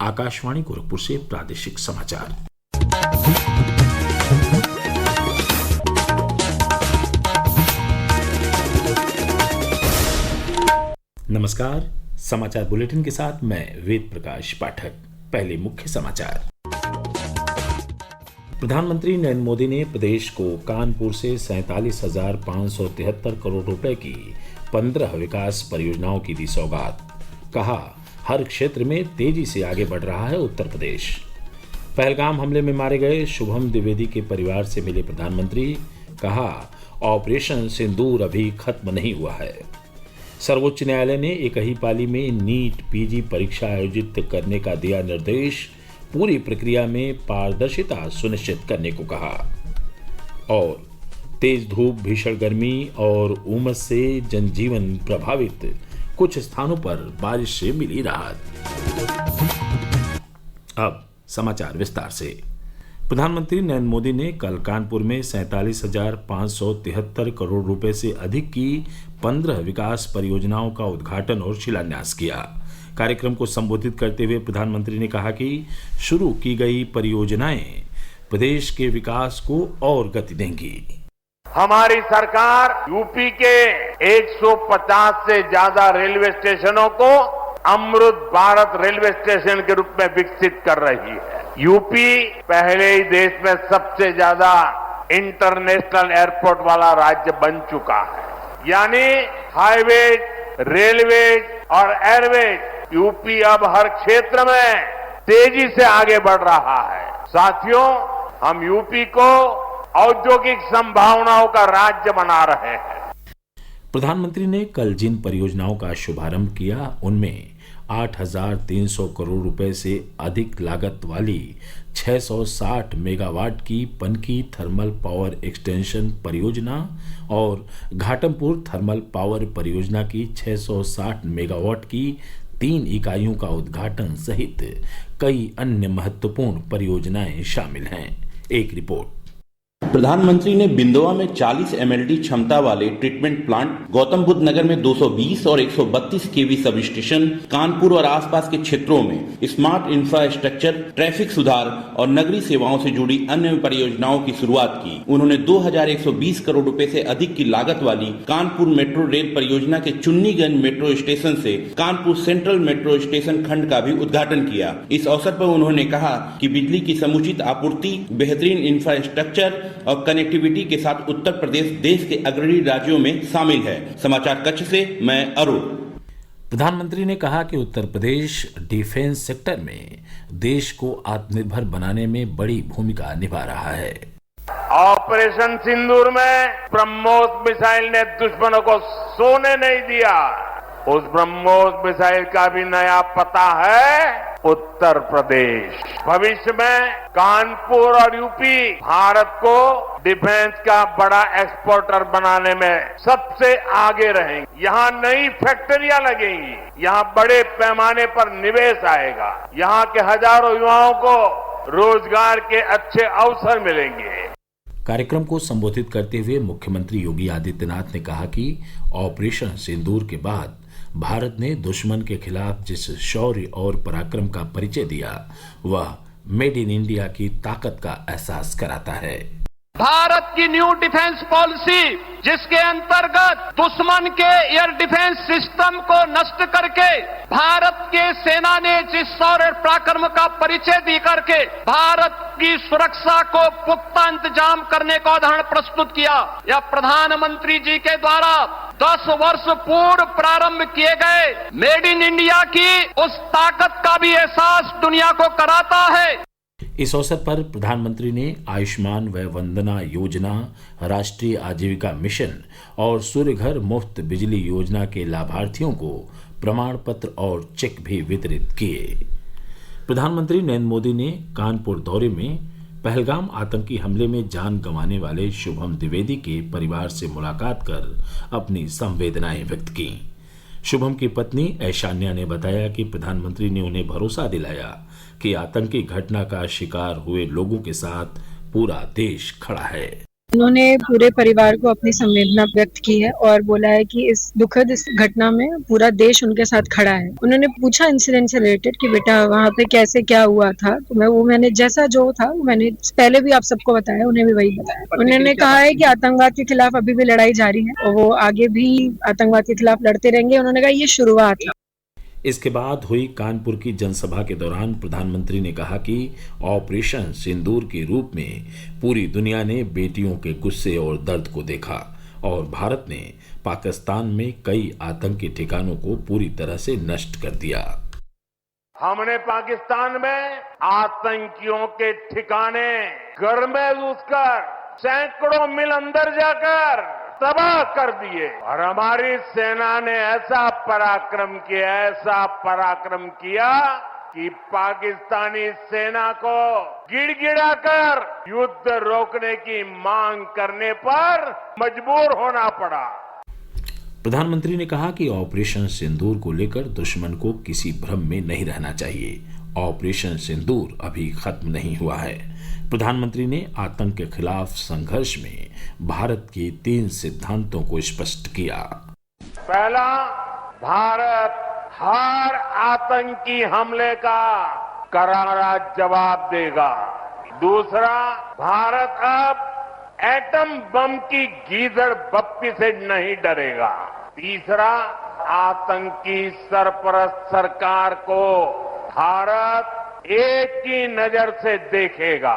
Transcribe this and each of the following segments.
आकाशवाणी गोरखपुर से प्रादेशिक समाचार। नमस्कार, समाचार बुलेटिन के साथ मैं वेद प्रकाश पाठक। पहले मुख्य समाचार। प्रधानमंत्री नरेंद्र मोदी ने प्रदेश को कानपुर से 47,573 करोड़ रुपए की 15 विकास परियोजनाओं की दी सौगात। कहा, हर क्षेत्र में तेजी से आगे बढ़ रहा है उत्तर प्रदेश। पहलगाम हमले में मारे गए शुभम द्विवेदी के परिवार से मिले प्रधानमंत्री। कहा, ऑपरेशन सिंदूर अभी खत्म नहीं हुआ है। सर्वोच्च न्यायालय ने एक ही पाली में नीट पीजी परीक्षा आयोजित करने का दिया निर्देश। पूरी प्रक्रिया में पारदर्शिता सुनिश्चित करने को कहा। और तेज धूप, भीषण गर्मी और उमस से जनजीवन प्रभावित, कुछ स्थानों पर बारिश से मिली राहत। अब समाचार विस्तार से। प्रधानमंत्री नरेंद्र मोदी ने कल कानपुर में 47,573 करोड़ रुपए से अधिक की 15 विकास परियोजनाओं का उद्घाटन और शिलान्यास किया। कार्यक्रम को संबोधित करते हुए प्रधानमंत्री ने कहा कि शुरू की गई परियोजनाएं प्रदेश के विकास को और गति देंगी। हमारी सरकार यूपी के 150 से ज्यादा रेलवे स्टेशनों को अमृत भारत रेलवे स्टेशन के रूप में विकसित कर रही है। यूपी पहले ही देश में सबसे ज्यादा इंटरनेशनल एयरपोर्ट वाला राज्य बन चुका है। यानी हाईवे, रेलवे और एयरवेज, यूपी अब हर क्षेत्र में तेजी से आगे बढ़ रहा है। साथियों, हम यूपी को औद्योगिक संभावनाओं का राज्य बना रहे हैं। प्रधानमंत्री ने कल जिन परियोजनाओं का शुभारंभ किया उनमें 8,300 करोड़ रुपए से अधिक लागत वाली 660 मेगावाट की पनकी थर्मल पावर एक्सटेंशन परियोजना और घाटमपुर थर्मल पावर परियोजना की 660 मेगावाट की 3 इकाइयों का उद्घाटन सहित कई अन्य महत्वपूर्ण परियोजनाएं शामिल हैं। एक रिपोर्ट। प्रधानमंत्री ने बिंदवा में 40 MLD क्षमता वाले ट्रीटमेंट प्लांट, गौतम बुद्ध नगर में 220 और 132 kV सब स्टेशन, कानपुर और आसपास के क्षेत्रों में स्मार्ट इंफ्रास्ट्रक्चर, ट्रैफिक सुधार और नगरीय सेवाओं से जुड़ी अन्य परियोजनाओं की शुरुआत की। उन्होंने 2,120 करोड़ रुपए से अधिक की लागत वाली कानपुर मेट्रो रेल परियोजना के चुन्नीगंज मेट्रो स्टेशन से कानपुर सेंट्रल मेट्रो स्टेशन खंड का भी उद्घाटन किया। इस अवसर पर उन्होंने कहा कि बिजली की समुचित आपूर्ति, बेहतरीन इंफ्रास्ट्रक्चर और कनेक्टिविटी के साथ उत्तर प्रदेश देश के अग्रणी राज्यों में शामिल है। समाचार कक्ष से मैं अरुण। प्रधानमंत्री ने कहा कि उत्तर प्रदेश डिफेंस सेक्टर में देश को आत्मनिर्भर बनाने में बड़ी भूमिका निभा रहा है। ऑपरेशन सिंदूर में ब्रह्मोस मिसाइल ने दुश्मनों को सोने नहीं दिया। उस ब्रह्मोस मिसाइल का भी नया पता है उत्तर प्रदेश। भविष्य में कानपुर और यूपी भारत को डिफेंस का बड़ा एक्सपोर्टर बनाने में सबसे आगे रहेंगे। यहाँ नई फैक्ट्रियां लगेंगी, यहाँ बड़े पैमाने पर निवेश आएगा, यहाँ के हजारों युवाओं को रोजगार के अच्छे अवसर मिलेंगे। कार्यक्रम को संबोधित करते हुए मुख्यमंत्री योगी आदित्यनाथ ने कहा कि ऑपरेशन सिंदूर के बाद भारत ने दुश्मन के खिलाफ जिस शौर्य और पराक्रम का परिचय दिया, वह मेड इन इंडिया की ताकत का एहसास कराता है। भारत की न्यू डिफेंस पॉलिसी, जिसके अंतर्गत दुश्मन के एयर डिफेंस सिस्टम को नष्ट करके भारत के सेना ने जिस शौर्य पराक्रम का परिचय दी करके भारत की सुरक्षा को पुख्ता इंतजाम करने का उदाहरण प्रस्तुत किया। यह प्रधानमंत्री जी के द्वारा 10 वर्ष पूर्व प्रारंभ किए गए मेड इन इंडिया की उस ताकत का भी एहसास दुनिया को कराता है। इस अवसर पर प्रधानमंत्री ने आयुष्मान वय वंदना योजना, राष्ट्रीय आजीविका मिशन और सूर्य घर मुफ्त बिजली योजना के लाभार्थियों को प्रमाण पत्र और चेक भी वितरित किए। प्रधानमंत्री नरेंद्र मोदी ने कानपुर दौरे में पहलगाम आतंकी हमले में जान गंवाने वाले शुभम द्विवेदी के परिवार से मुलाकात कर अपनी संवेदनाएं व्यक्त की। शुभम की पत्नी ऐशान्या ने बताया कि प्रधानमंत्री ने उन्हें भरोसा दिलाया कि आतंकी घटना का शिकार हुए लोगों के साथ पूरा देश खड़ा है। उन्होंने पूरे परिवार को अपनी संवेदना व्यक्त की है और बोला है कि इस दुखद इस घटना में पूरा देश उनके साथ खड़ा है। उन्होंने पूछा इंसिडेंट से रिलेटेड कि बेटा वहाँ पे कैसे क्या हुआ था, तो मैंने जैसा जो था मैंने पहले भी आप सबको बताया, उन्हें भी वही बताया। उन्होंने कहा है कि आतंकवाद के खिलाफ अभी भी लड़ाई जारी है और वो आगे भी आतंकवाद के खिलाफ लड़ते रहेंगे। उन्होंने कहा ये शुरुआत है। इसके बाद हुई कानपुर की जनसभा के दौरान प्रधानमंत्री ने कहा कि ऑपरेशन सिंदूर के रूप में पूरी दुनिया ने बेटियों के गुस्से और दर्द को देखा और भारत ने पाकिस्तान में कई आतंकी ठिकानों को पूरी तरह से नष्ट कर दिया। हमने पाकिस्तान में आतंकियों के ठिकाने घर में घुसकर सैकड़ों मील अंदर जाकर तबाह कर दिए और हमारी सेना ने ऐसा पराक्रम किया कि पाकिस्तानी सेना को गिड़गिड़ाकर युद्ध रोकने की मांग करने पर मजबूर होना पड़ा। प्रधानमंत्री ने कहा कि ऑपरेशन सिंदूर को लेकर दुश्मन को किसी भ्रम में नहीं रहना चाहिए। ऑपरेशन सिंदूर अभी खत्म नहीं हुआ है। प्रधानमंत्री ने आतंक के खिलाफ संघर्ष में भारत के 3 सिद्धांतों को स्पष्ट किया। पहला, भारत हर आतंकी हमले का करारा जवाब देगा। दूसरा, भारत अब एटम बम की गीदड़ बप्पी से नहीं डरेगा। तीसरा, आतंकी सरपरस्त सरकार को भारत एक ही नजर से देखेगा।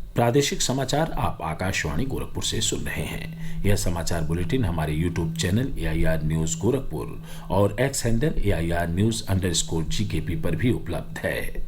प्रादेशिक समाचार आप आकाशवाणी गोरखपुर से सुन रहे हैं। यह समाचार बुलेटिन हमारे YouTube channel AIR news Gorakhpur और एक्स हैंडल AIR न्यूज_GKP पर भी उपलब्ध है।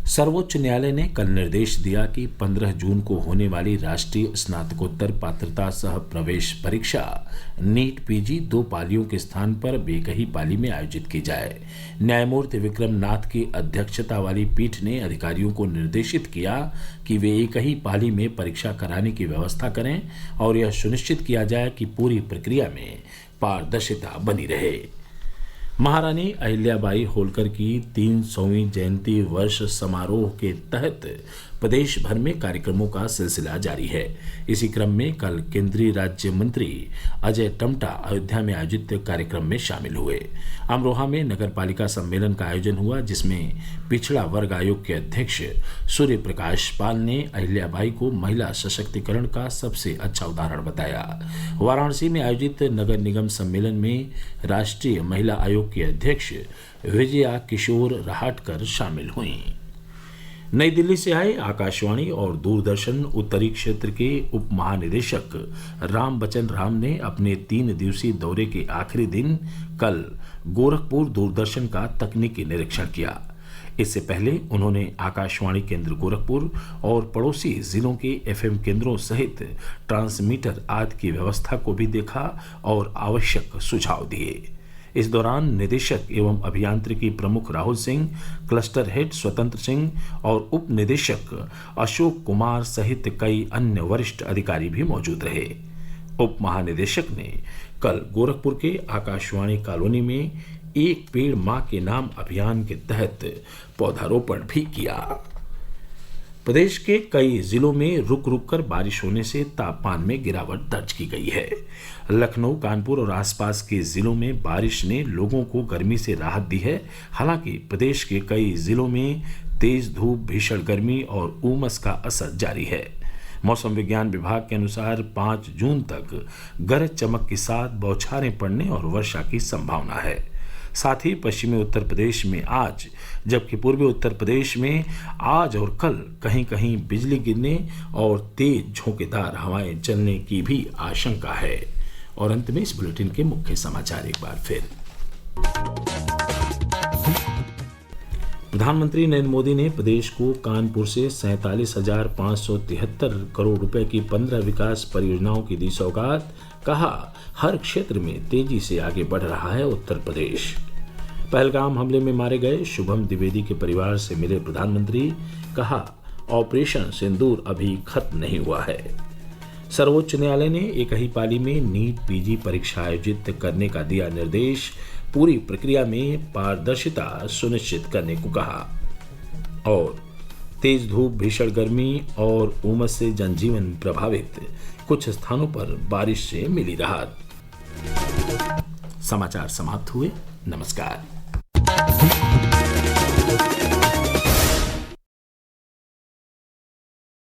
सर्वोच्च न्यायालय ने कल निर्देश दिया कि 15 जून को होने वाली राष्ट्रीय स्नातकोत्तर पात्रता सह प्रवेश परीक्षा नीट PG 2 पालियों के स्थान पर एक ही पाली में आयोजित की जाए। न्यायमूर्ति विक्रम नाथ की अध्यक्षता वाली पीठ ने अधिकारियों को निर्देशित किया कि वे एक ही पाली में परीक्षा कराने की व्यवस्था करें और यह सुनिश्चित किया जाए कि पूरी प्रक्रिया में पारदर्शिता बनी रहे। महारानी अहिल्याबाई होलकर की 300वीं जयंती वर्ष समारोह के तहत प्रदेश भर में कार्यक्रमों का सिलसिला जारी है। इसी क्रम में कल केंद्रीय राज्य मंत्री अजय टमटा अयोध्या में आयोजित कार्यक्रम में शामिल हुए। अमरोहा में नगर पालिका सम्मेलन का आयोजन हुआ, जिसमें पिछड़ा वर्ग आयोग के अध्यक्ष सूर्य प्रकाश पाल ने अहिल्याबाई को महिला सशक्तिकरण का सबसे अच्छा उदाहरण बताया। वाराणसी में आयोजित नगर निगम सम्मेलन में राष्ट्रीय महिला आयोग की अध्यक्ष विजया किशोर रहाटकर शामिल हुई। नई दिल्ली से आए आकाशवाणी और दूरदर्शन उत्तरी क्षेत्र के उप महानिदेशक राम बचन राम ने अपने 3 दिवसीय दौरे के आखिरी दिन कल गोरखपुर दूरदर्शन का तकनीकी निरीक्षण किया। इससे पहले उन्होंने आकाशवाणी केंद्र गोरखपुर और पड़ोसी जिलों के FM केंद्रों सहित ट्रांसमीटर आदि की व्यवस्था को भी देखा और आवश्यक सुझाव दिए। इस दौरान निदेशक एवं अभियांत्रिकी प्रमुख राहुल सिंह, क्लस्टर हेड स्वतंत्र सिंह और उप निदेशक अशोक कुमार सहित कई अन्य वरिष्ठ अधिकारी भी मौजूद रहे। उप महानिदेशक ने कल गोरखपुर के आकाशवाणी कॉलोनी में एक पेड़ मां के नाम अभियान के तहत पौधारोपण भी किया। प्रदेश के कई जिलों में रुक रुक कर बारिश होने से तापमान में गिरावट दर्ज की गई है। लखनऊ, कानपुर और आसपास के जिलों में बारिश ने लोगों को गर्मी से राहत दी है। हालांकि प्रदेश के कई जिलों में तेज धूप, भीषण गर्मी और उमस का असर जारी है। मौसम विज्ञान विभाग के अनुसार 5 जून तक गरज चमक के साथ बौछारें पड़ने और वर्षा की संभावना है। साथ ही पश्चिमी उत्तर प्रदेश में आज, जबकि पूर्वी उत्तर प्रदेश में आज और कल कहीं कहीं बिजली गिरने और तेज झोंकेदार हवाएं चलने की भी आशंका है। और अंत में इस बुलेटिन के मुख्य समाचार एक बार फिर। प्रधानमंत्री नरेंद्र मोदी ने प्रदेश को कानपुर से 47,573 करोड़ रुपए की 15 विकास परियोजनाओं की दी सौगात। कहा, हर क्षेत्र में तेजी से आगे बढ़ रहा है उत्तर प्रदेश। पहलगाम हमले में मारे गए शुभम द्विवेदी के परिवार से मिले प्रधानमंत्री। कहा, ऑपरेशन सिंदूर अभी खत्म नहीं हुआ है। सर्वोच्च न्यायालय ने एक ही पाली में नीट PG परीक्षा आयोजित करने का दिया निर्देश। पूरी प्रक्रिया में पारदर्शिता सुनिश्चित करने को कहा। और तेज धूप, भीषण गर्मी और उमस से जनजीवन प्रभावित, कुछ स्थानों पर बारिश से मिली राहत। समाचार समाप्त हुए। नमस्कार।